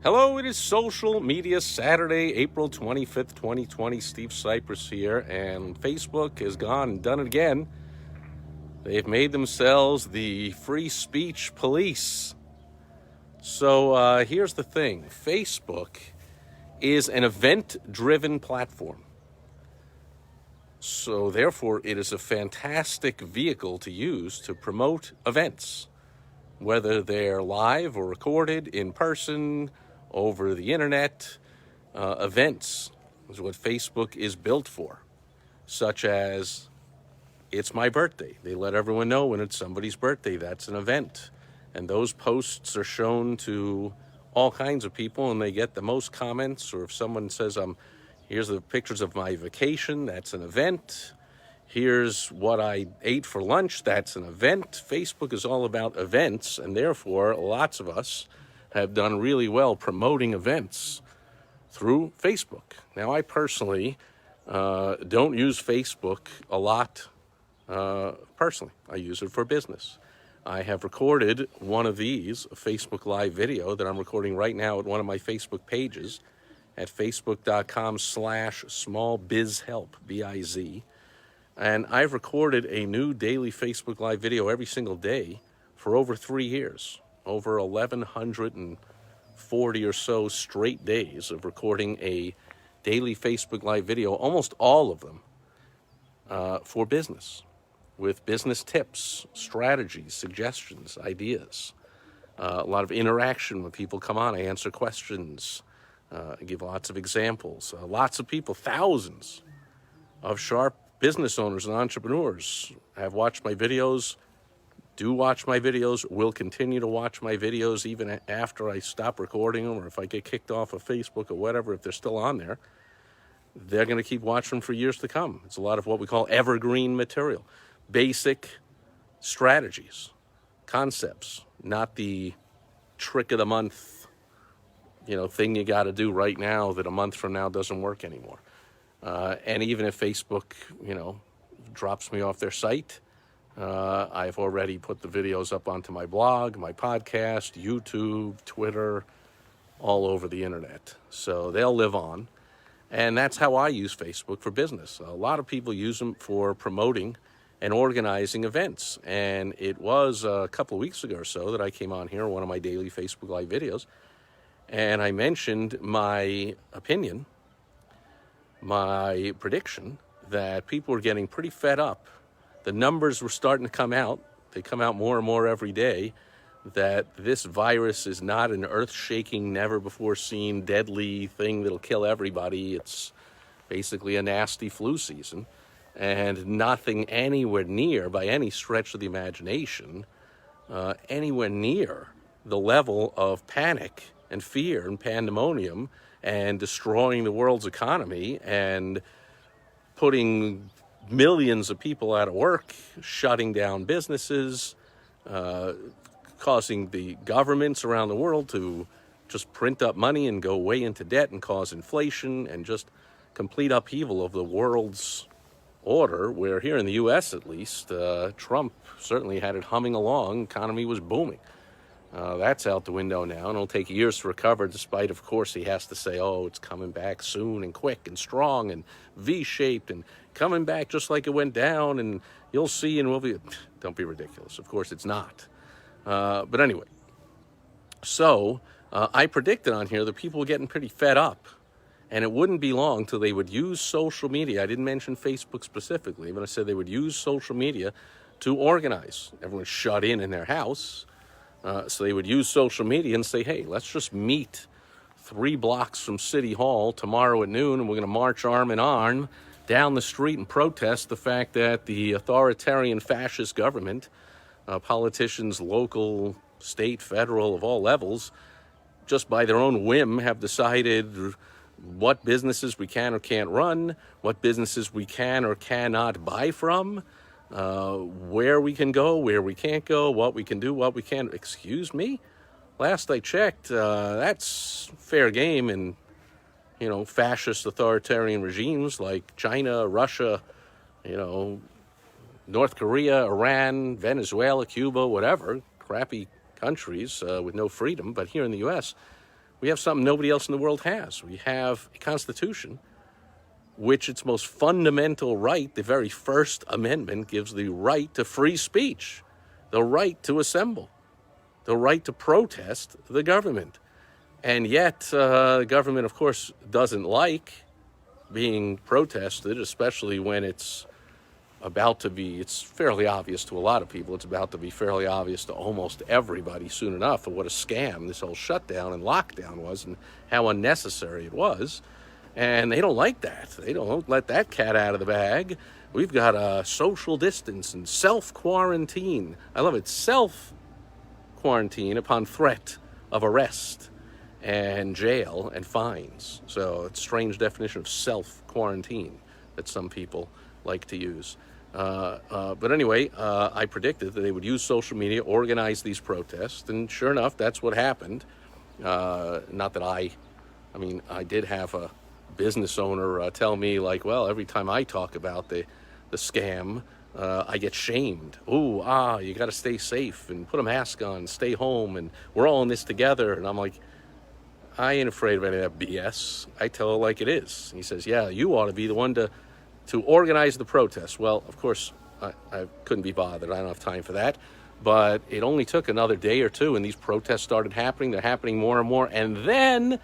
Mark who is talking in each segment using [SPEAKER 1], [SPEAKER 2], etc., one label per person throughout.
[SPEAKER 1] Hello, it is Social Media Saturday, April 25th, 2020. Steve Sipress here, and Facebook has gone and done it again. They've made themselves the free speech police. So here's the thing. Facebook is an event-driven platform. So therefore, it is a fantastic vehicle to use to promote events, whether they're live or recorded, in person, over the internet. Events is what Facebook is built for, such as it's my birthday. They let everyone know when it's somebody's birthday. That's an event. And those posts are shown to all kinds of people, and they get the most comments. Or if someone says, here's the pictures of my vacation, that's an event. Here's what I ate for lunch, that's an event. Facebook is all about events, and therefore lots of us have done really well promoting events through Facebook. Now, I personally don't use Facebook a lot personally. I use it for business. I have recorded one of these, a Facebook Live video that I'm recording right now at one of my Facebook pages at facebook.com/smallbizhelp, B-I-Z. And I've recorded a new daily Facebook Live video every single day for over 3 years, over 1,140 or so straight days of recording a daily Facebook Live video, almost all of them for business, with business tips, strategies, suggestions, ideas. A lot of interaction when people come on. I answer questions, give lots of examples. Lots of people, thousands of sharp business owners and entrepreneurs have watched my videos, do watch my videos, will continue to watch my videos even after I stop recording them, or if I get kicked off of Facebook or whatever. If they're still on there, they're going to keep watching them for years to come. It's a lot of what we call evergreen material, basic strategies, concepts, not the trick of the month, thing you got to do right now that a month from now doesn't work anymore. And even if Facebook, drops me off their site, I've already put the videos up onto my blog, my podcast, YouTube, Twitter, all over the internet. So they'll live on. And that's how I use Facebook for business. A lot of people use them for promoting and organizing events. And it was a couple of weeks ago or so that I came on here, one of my daily Facebook Live videos, and I mentioned my opinion, my prediction, that people were getting pretty fed up. The numbers were starting to come out. They come out more and more every day, that this virus is not an earth-shaking, never-before-seen, deadly thing that'll kill everybody. It's basically a nasty flu season, and nothing anywhere near, by any stretch of the imagination, anywhere near the level of panic and fear and pandemonium and destroying the world's economy and putting millions of people out of work, shutting down businesses, causing the governments around the world to just print up money and go way into debt and cause inflation and just complete upheaval of the world's order, where here in the U.S. at least, Trump certainly had it humming along. Economy was booming. That's out the window now, and it'll take years to recover, despite, of course, he has to say, it's coming back soon and quick and strong and V-shaped and coming back just like it went down, and you'll see, and we'll be... Don't be ridiculous. Of course, it's not. But anyway, so I predicted on here that people were getting pretty fed up, and it wouldn't be long till they would use social media. I didn't mention Facebook specifically, but I said they would use social media to organize. Everyone's shut in their house. So they would use social media and say, hey, let's just meet 3 blocks from City Hall tomorrow at noon, and we're going to march arm in arm down the street and protest the fact that the authoritarian fascist government, politicians, local, state, federal, of all levels, just by their own whim have decided what businesses we can or can't run, what businesses we can or cannot buy from, where we can go, where we can't go, what we can do, what we can't. Excuse me? Last I checked, that's fair game in, fascist authoritarian regimes like China, Russia, North Korea, Iran, Venezuela, Cuba, whatever, crappy countries with no freedom. But here in the U.S., we have something nobody else in the world has. We have a Constitution, which its most fundamental right, the very First Amendment, gives the right to free speech, the right to assemble, the right to protest the government. And yet, the government, of course, doesn't like being protested, especially when it's fairly obvious to a lot of people. It's about to be fairly obvious to almost everybody soon enough of what a scam this whole shutdown and lockdown was and how unnecessary it was. And they don't like that. They don't let that cat out of the bag. We've got a social distance and self-quarantine. I love it. Self-quarantine upon threat of arrest and jail and fines. So it's a strange definition of self-quarantine that some people like to use. But anyway, I predicted that they would use social media, organize these protests, and sure enough, that's what happened. Not that I did have a business owner tell me, like, well, every time I talk about the scam, I get shamed. You got to stay safe and put a mask on, stay home, and we're all in this together. And I'm like, I ain't afraid of any of that BS. I tell it like it is. He says, yeah, you ought to be the one to organize the protests. Well, of course, I couldn't be bothered. I don't have time for that. But it only took another day or two, and these protests started happening. They're happening more and more. And then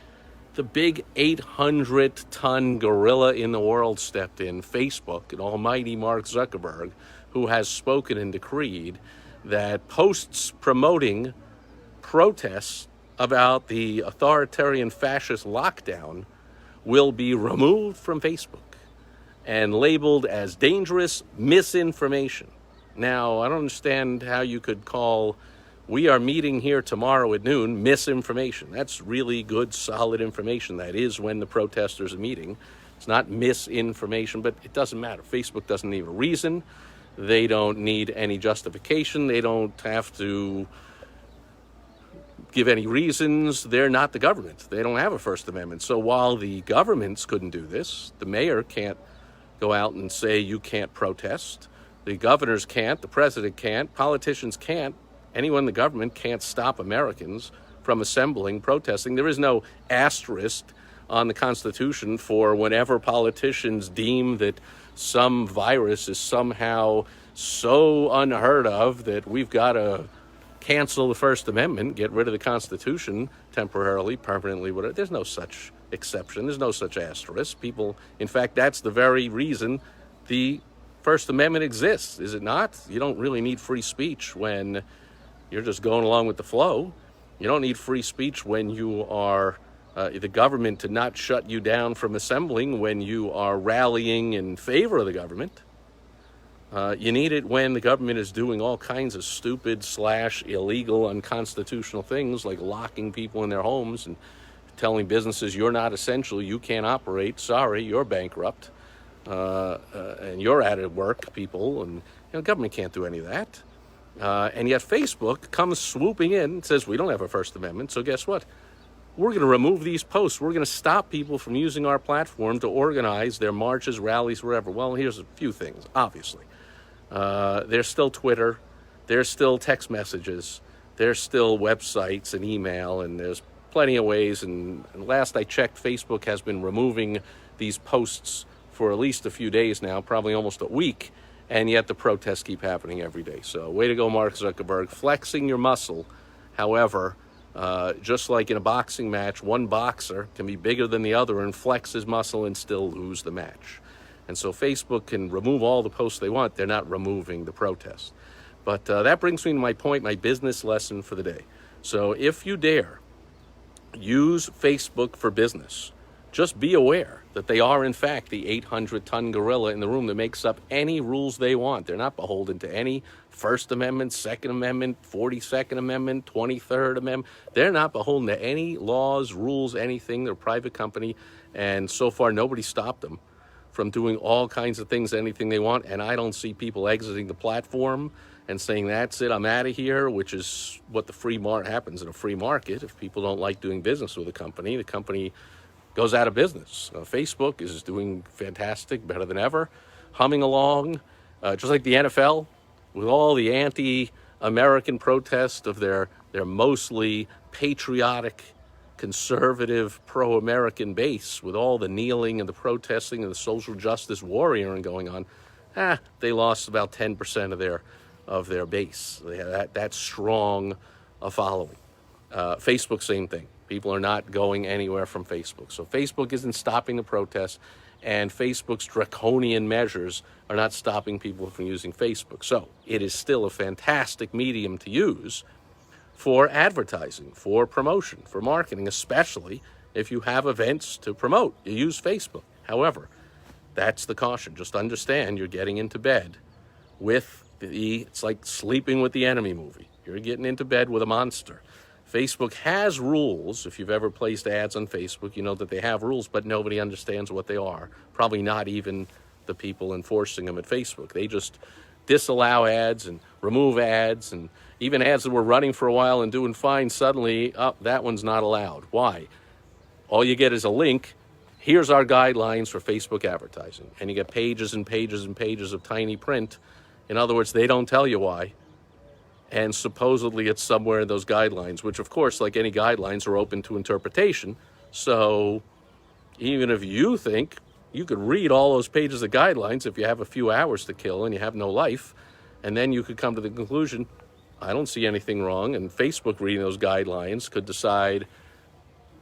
[SPEAKER 1] the big 800-ton gorilla in the world stepped in, Facebook, and almighty Mark Zuckerberg, who has spoken and decreed that posts promoting protests about the authoritarian fascist lockdown will be removed from Facebook and labeled as dangerous misinformation. Now, I don't understand how you could call "we are meeting here tomorrow at noon" misinformation. That's really good, solid information. That is when the protesters are meeting. It's not misinformation, but it doesn't matter. Facebook doesn't need a reason. They don't need any justification. They don't have to give any reasons. They're not the government. They don't have a First Amendment. So while the governments couldn't do this, the mayor can't go out and say you can't protest. The governors can't. The president can't. Politicians can't. Anyone in the government can't stop Americans from assembling, protesting. There is no asterisk on the Constitution for whenever politicians deem that some virus is somehow so unheard of that we've got to cancel the First Amendment, get rid of the Constitution temporarily, permanently, whatever. There's no such exception. There's no such asterisk. In fact, that's the very reason the First Amendment exists, is it not? You don't really need free speech when you're just going along with the flow. You don't need free speech when you are the government to not shut you down from assembling when you are rallying in favor of the government. You need it when the government is doing all kinds of stupid / illegal, unconstitutional things like locking people in their homes and telling businesses you're not essential, you can't operate, sorry, you're bankrupt, and you're out of work, people, and government can't do any of that. And yet Facebook comes swooping in and says we don't have a First Amendment, so guess what? We're going to remove these posts. We're going to stop people from using our platform to organize their marches, rallies, wherever. Well, here's a few things, obviously. There's still Twitter, there's still text messages, there's still websites and email, and there's plenty of ways. And last I checked, Facebook has been removing these posts for at least a few days now, probably almost a week, and yet the protests keep happening every day. So way to go, Mark Zuckerberg, flexing your muscle. However, just like in a boxing match, one boxer can be bigger than the other and flex his muscle and still lose the match. And so Facebook can remove all the posts they want. They're not removing the protest. But that brings me to my point, my business lesson for the day. So if you dare use Facebook for business, just be aware that they are, in fact, the 800-ton gorilla in the room that makes up any rules they want. They're not beholden to any First Amendment, Second Amendment, 42nd Amendment, 23rd Amendment. They're not beholden to any laws, rules, anything. They're a private company, and so far nobody stopped them from doing all kinds of things, anything they want. And I don't see people exiting the platform and saying, that's it, I'm out of here, which is what happens in a free market. If people don't like doing business with a company, the company goes out of business. Facebook is doing fantastic, better than ever, humming along, just like the NFL, with all the anti-American protest of their mostly patriotic conservative, pro-American base with all the kneeling and the protesting and the social justice warrioring going on, they lost about 10% of their base. They have that strong a following. Facebook, same thing. People are not going anywhere from Facebook. So Facebook isn't stopping the protests, and Facebook's draconian measures are not stopping people from using Facebook. So it is still a fantastic medium to use for advertising, for promotion, for marketing, especially if you have events to promote. You use Facebook. However, that's the caution. Just understand you're getting into bed with it's like sleeping with the enemy movie. You're getting into bed with a monster. Facebook has rules. If you've ever placed ads on Facebook, you know that they have rules, but nobody understands what they are. Probably not even the people enforcing them at Facebook. They just disallow ads and remove ads, and even ads that were running for a while and doing fine, suddenly, that one's not allowed. Why? All you get is a link. Here's our guidelines for Facebook advertising. And you get pages and pages and pages of tiny print. In other words, they don't tell you why. And supposedly it's somewhere in those guidelines, which, of course, like any guidelines, are open to interpretation. So even if you think you could read all those pages of guidelines if you have a few hours to kill and you have no life, and then you could come to the conclusion, I don't see anything wrong, and Facebook reading those guidelines could decide,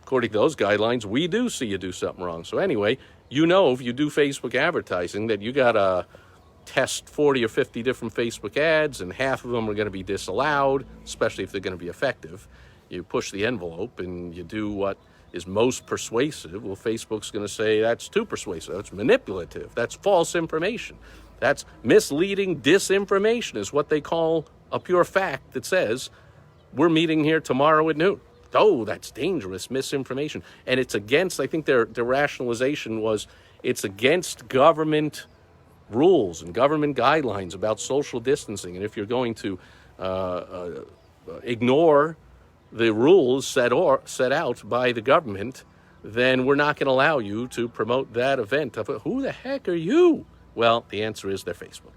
[SPEAKER 1] according to those guidelines, we do see you do something wrong. So anyway, you know, if you do Facebook advertising, that you got to test 40 or 50 different Facebook ads, and half of them are going to be disallowed, especially if they're going to be effective. You push the envelope and you do what is most persuasive. Well, Facebook's going to say that's too persuasive, that's manipulative, that's false information, that's misleading disinformation, is what they call a pure fact that says we're meeting here tomorrow at noon. Oh, that's dangerous misinformation. And it's against, I think their rationalization was, it's against government rules and government guidelines about social distancing. And if you're going to ignore the rules set out by the government, then we're not going to allow you to promote that event. Who the heck are you? Well, the answer is they're Facebook.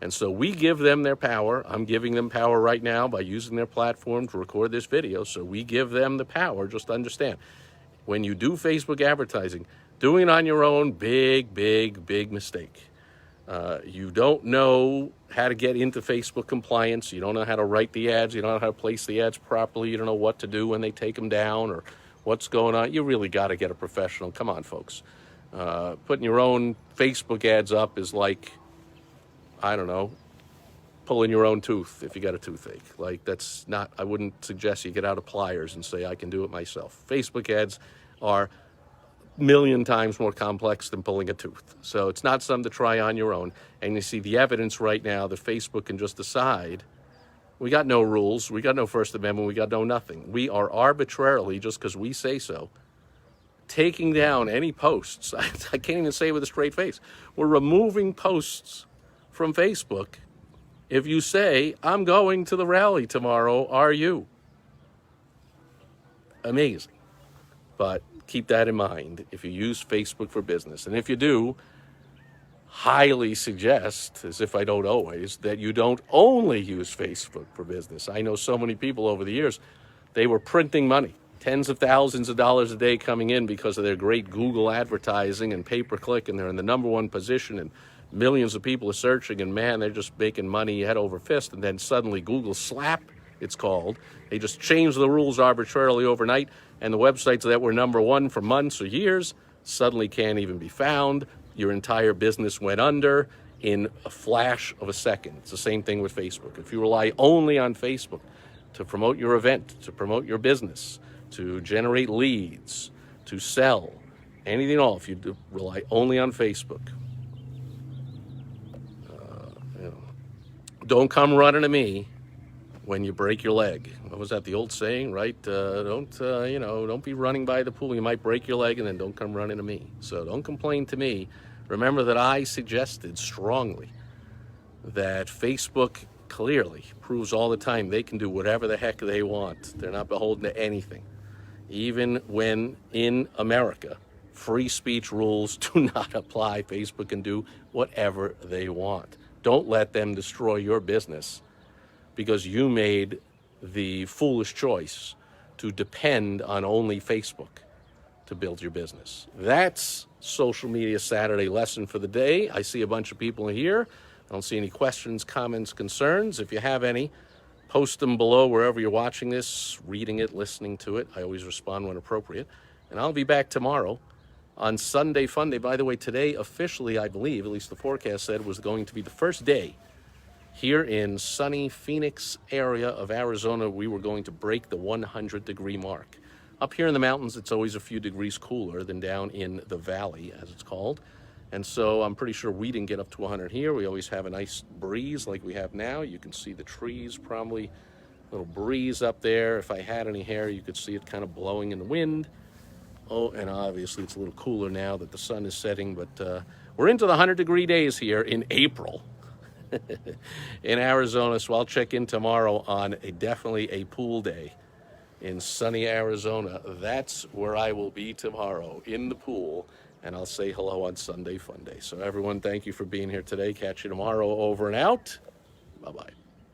[SPEAKER 1] And so we give them their power. I'm giving them power right now by using their platform to record this video. So we give them the power. Just understand, when you do Facebook advertising, doing it on your own, big mistake. You don't know how to get into Facebook compliance. You don't know how to write the ads. You don't know how to place the ads properly. You don't know what to do when they take them down or what's going on. You really got to get a professional. Come on, folks. Putting your own Facebook ads up is like, I don't know, pulling your own tooth if you got a toothache. Like, that's not, I wouldn't suggest you get out a pliers and say, I can do it myself. Facebook ads are million times more complex than pulling a tooth. So it's not something to try on your own. And you see the evidence right now that Facebook can just decide, we got no rules, we got no First Amendment, we got no nothing. We are arbitrarily, just because we say so, taking down any posts. I can't even say it with a straight face. We're removing posts from Facebook if you say, I'm going to the rally tomorrow, are you? Amazing. But keep that in mind if you use Facebook for business. And if you do, highly suggest, as if I don't always, that you don't only use Facebook for business. I know so many people over the years, they were printing money, tens of thousands of dollars a day coming in because of their great Google advertising and pay-per-click, and they're in the number one position, and millions of people are searching, and man, they're just making money head over fist. And then suddenly Google slap, it's called. They just changed the rules arbitrarily overnight, and the websites that were number one for months or years suddenly can't even be found. Your entire business went under in a flash of a second. It's the same thing with Facebook. If you rely only on Facebook to promote your event, to promote your business, to generate leads, to sell, anything at all, if you rely only on Facebook, don't come running to me when you break your leg. What was that, the old saying, right? Don't be running by the pool. You might break your leg, and then don't come running to me. So don't complain to me. Remember that I suggested strongly that Facebook clearly proves all the time they can do whatever the heck they want. They're not beholden to anything. Even when in America, free speech rules do not apply, Facebook can do whatever they want. Don't let them destroy your business because you made the foolish choice to depend on only Facebook to build your business. That's Social Media Saturday lesson for the day. I see a bunch of people here. I don't see any questions, comments, concerns. If you have any, post them below wherever you're watching this, reading it, listening to it. I always respond when appropriate. And I'll be back tomorrow on Sunday Fun Day. By the way, today officially, I believe, at least the forecast said, was going to be the first day here in sunny Phoenix area of Arizona. We were going to break the 100-degree mark. Up here in the mountains, it's always a few degrees cooler than down in the valley, as it's called. And so I'm pretty sure we didn't get up to 100 here. We always have a nice breeze like we have now. You can see the trees, probably a little breeze up there. If I had any hair, you could see it kind of blowing in the wind. Oh, and obviously it's a little cooler now that the sun is setting, but we're into the 100-degree days here in April in Arizona. So I'll check in tomorrow on definitely a pool day in sunny Arizona. That's where I will be tomorrow, in the pool, and I'll say hello on Sunday Fun Day. So everyone, thank you for being here today. Catch you tomorrow. Over and out. Bye-bye.